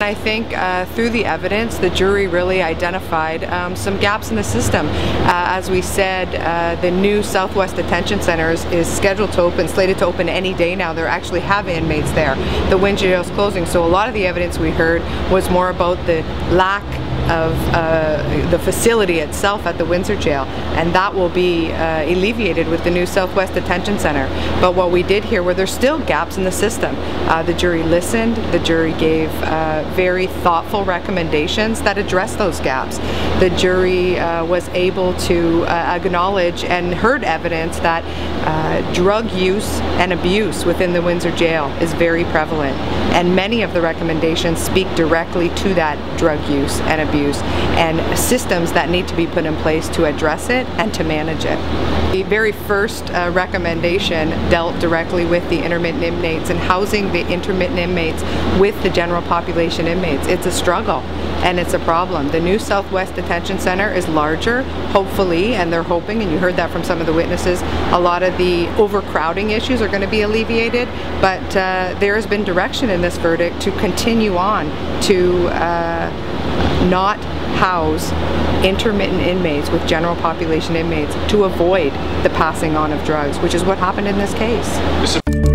I think through the evidence, the jury really identified some gaps in the system. As we said, the new Southwest Detention Center is scheduled to open, slated to open any day now. They actually have inmates there. The Windsor jail is closing, so a lot of the evidence we heard was more about the lack of the facility itself at the Windsor jail, and that will be alleviated with the new Southwest Detention Center. But what we did hear were there's still gaps in the system. The jury listened, the jury gave very thoughtful recommendations that address those gaps. The jury was able to acknowledge and heard evidence that drug use and abuse within the Windsor jail is very prevalent, and many of the recommendations speak directly to that drug use and abuse and systems that need to be put in place to address it and to manage it. The very first recommendation dealt directly with the intermittent inmates and housing the intermittent inmates with the general population inmates. It's a struggle and it's a problem. The new Southwest Detention Center is larger, hopefully, and they're hoping, and you heard that from some of the witnesses, a lot of the overcrowding issues are going to be alleviated, but there has been direction in this verdict to continue on to not house intermittent inmates with general population inmates to avoid the passing on of drugs, which is what happened in this case.